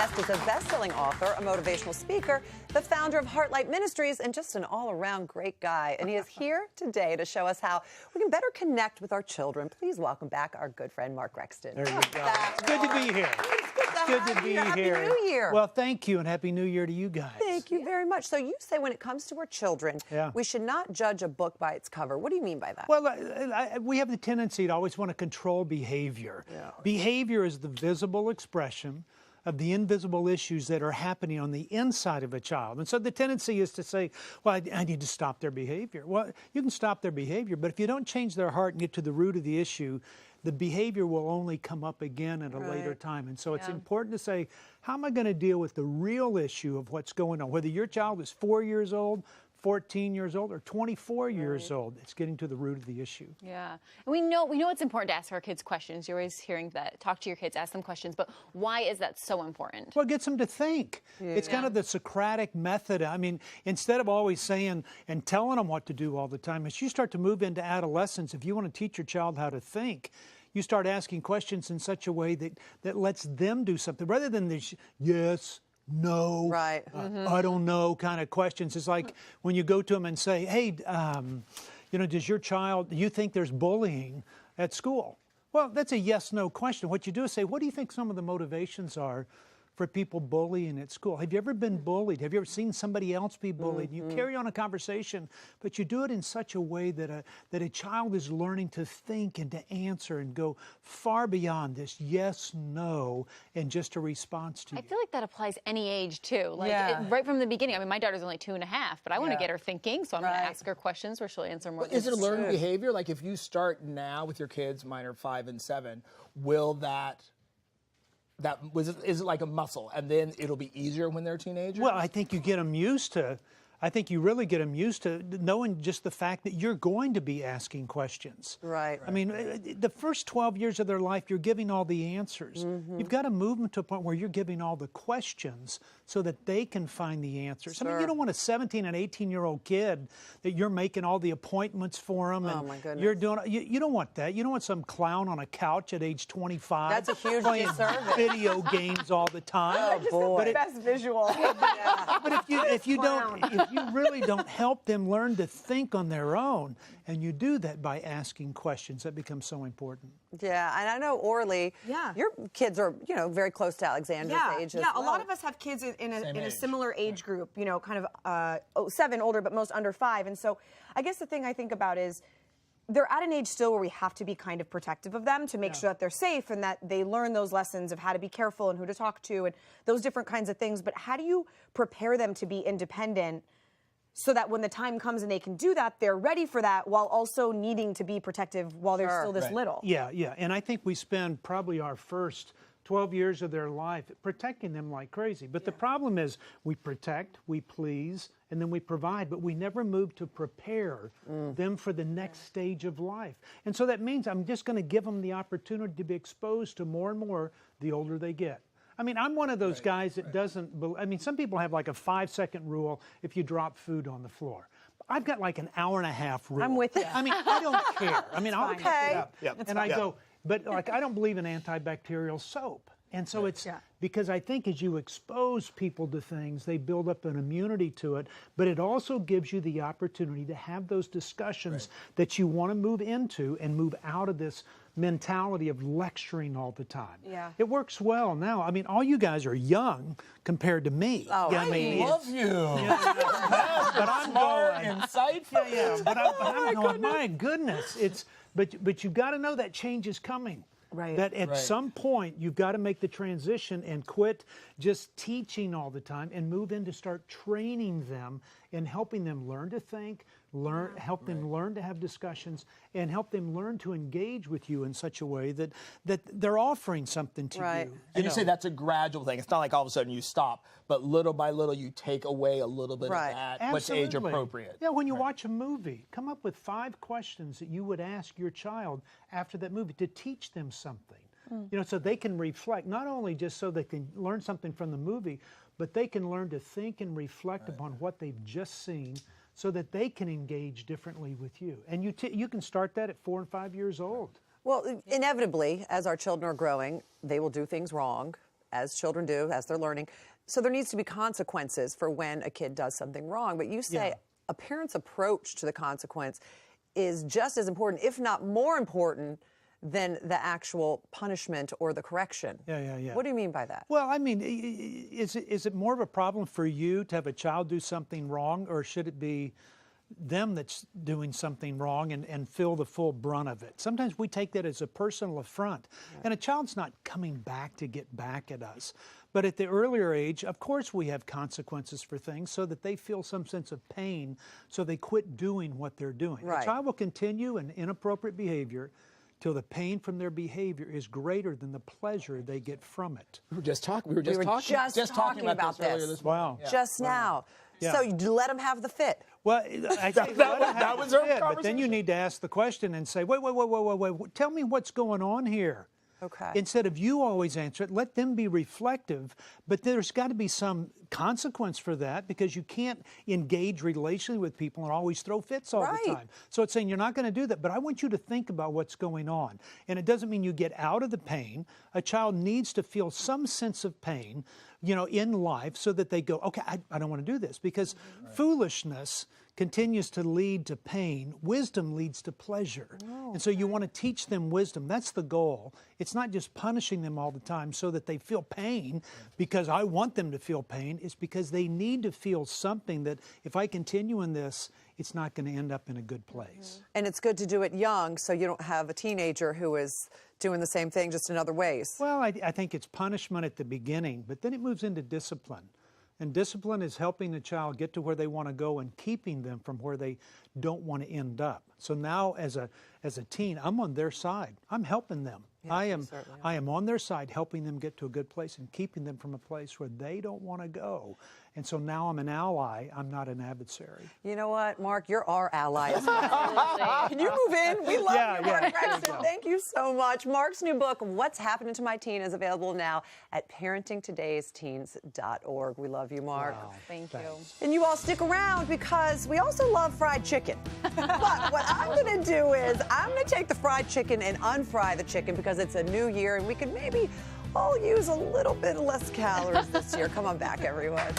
guest is a best-selling author, a motivational speaker, the founder of Heartlight Ministries, and just an all-around great guy. And he is here today to show us how we can better connect with our children. Please welcome back our good friend, Mark Gregston. There you go. It's good to be here. It's good to be here. Happy New Year. Well, thank you, and Happy New Year to you guys. Thank you very much. So you say when it comes to our children, we should not judge a book by its cover. What do you mean by that? Well, we have the tendency to always want to control behavior. Yeah. Behavior is the visible expression of the invisible issues that are happening on the inside of a child. And so the tendency is to say, well, I need to stop their behavior. Well, you can stop their behavior, but if you don't change their heart and get to the root of the issue, the behavior will only come up again at a later time. And so it's important to say, how am I going to deal with the real issue of what's going on? Whether your child is 4 years old, 14 years old, or 24 years old, it's getting to the root of the issue. Yeah, and we know it's important to ask our kids questions. You're always hearing that. Talk to your kids, ask them questions, but why is that so important? Well, it gets them to think. It's kind of the Socratic method. I mean, instead of always saying and telling them what to do all the time, as you start to move into adolescence, if you want to teach your child how to think, you start asking questions in such a way that lets them do something, rather than this yes, no, I don't know kind of questions. It's like when you go to them and say, hey, does your child, do you think there's bullying at school? Well, that's a yes-no question. What you do is say, what do you think some of the motivations are for people bullying at school? Have you ever been bullied? Have you ever seen somebody else be bullied? You carry on a conversation, but you do it in such a way that a child is learning to think and to answer and go far beyond this yes, no, and just a response to you. I feel like that applies any age, too. Right from the beginning. I mean, my daughter's only 2.5, but I want to get her thinking, so I'm going to ask her questions where she'll answer more. Is it a learned behavior? Like, if you start now with your kids, mine are 5 and 7, will is it like a muscle, and then it'll be easier when they're teenagers? Well, I think you get them used to. I think you really get them used to knowing just the fact that you're going to be asking questions. Right. I mean, the first 12 years of their life, you're giving all the answers. You've got to move them to a point where you're giving all the questions so that they can find the answers. Sure. I mean, you don't want a 17 and 18-year-old kid that you're making all the appointments for them. Oh, my goodness. You're doing. You don't want that. You don't want some clown on a couch at age 25. That's a huge playing disservice. video games all the time. Oh, boy. The best visual. But if you really don't help them learn to think on their own, and you do that by asking questions, that becomes so important. Yeah, and I know, Orly, your kids are, very close to Alexander's age as well. A lot of us have kids in a similar age group, kind of 7 older, but most under 5. And so I guess the thing I think about is they're at an age still where we have to be kind of protective of them to make sure that they're safe and that they learn those lessons of how to be careful and who to talk to and those different kinds of things. But how do you prepare them to be independent so that when the time comes and they can do that, they're ready for that while also needing to be protective while they're still this little? Yeah. And I think we spend probably our first 12 years of their life protecting them like crazy. But the problem is we protect, we please, and then we provide, but we never move to prepare them for the next stage of life. And so that means I'm just going to give them the opportunity to be exposed to more and more the older they get. I mean, I'm one of those guys that doesn't, I mean, some people have like a 5-second rule if you drop food on the floor. I've got like an hour-and-a-half rule. I'm with you. I mean, I don't care. I mean, I'll pick it up. And I go, but like, I don't believe in antibacterial soap. And so it's because I think as you expose people to things, they build up an immunity to it, but it also gives you the opportunity to have those discussions that you want to move into and move out of this mentality of lecturing all the time. Yeah. It works well now. I mean, all you guys are young compared to me. Oh, I love you. But I'm smart, going, insightful. but I'm going, my goodness, but you've got to know that change is coming. Right. That at some point you've got to make the transition and quit just teaching all the time and move in to start training them and helping them learn to think, help them learn to have discussions, and help them learn to engage with you in such a way that they're offering something to you. And you say that's a gradual thing. It's not like all of a sudden you stop, but little by little you take away a little bit of that. Absolutely. What's age appropriate. Yeah, when you watch a movie, come up with 5 questions that you would ask your child after that movie to teach them something. So they can reflect, not only just so they can learn something from the movie, but they can learn to think and reflect upon what they've just seen so that they can engage differently with you. And you can start that at 4 and 5 years old. Well, inevitably, as our children are growing, they will do things wrong. as children do, as they're learning. So there needs to be consequences for when a kid does something wrong. But you say a parent's approach to the consequence is just as important, if not more important, than the actual punishment or the correction. Yeah. What do you mean by that? Well, I mean, is it more of a problem for you to have a child do something wrong, or should it be them that's doing something wrong and feel the full brunt of it? Sometimes we take that as a personal affront, and a child's not coming back to get back at us. But at the earlier age, of course, we have consequences for things so that they feel some sense of pain, so they quit doing what they're doing. Right. A child will continue in inappropriate behavior till the pain from their behavior is greater than the pleasure they get from it. We were just talking about this earlier this morning. Wow. Yeah. Just now. Yeah. So you let them have the fit. Well, I think that was our but then conversation. you need to ask the question and say, wait, tell me what's going on here. Okay. Instead of you always answer it, let them be reflective, but there's got to be some consequence for that, because you can't engage relationally with people and always throw fits all the time. So it's saying you're not going to do that, but I want you to think about what's going on. And it doesn't mean you get out of the pain. A child needs to feel some sense of pain, in life, so that they go, okay, I don't want to do this, because foolishness continues to lead to pain. Wisdom leads to pleasure. And so you want to teach them wisdom. That's the goal. It's not just punishing them all the time so that they feel pain because I want them to feel pain. It's because they need to feel something that if I continue in this, it's not going to end up in a good place. And it's good to do it young so you don't have a teenager who is doing the same thing just in other ways. Well, I think it's punishment at the beginning, but then it moves into discipline. And discipline is helping the child get to where they want to go and keeping them from where they don't want to end up. So now as a teen, I'm on their side. I'm helping them. Yes, I am on their side, helping them get to a good place and keeping them from a place where they don't want to go. And so now I'm an ally. I'm not an adversary. You know what, Mark? You're our ally as well. Can you move in? We love you, Mark Gregston. Thank you so much. Mark's new book, What's Happening to My Teen, is available now at parentingtodaysteens.org. We love you, Mark. Wow. Thank you. And you all stick around because we also love fried chicken. But what I'm going to do is I'm going to take the fried chicken and unfry the chicken because it's a new year and we can maybe all use a little bit less calories this year. Come on back, everyone.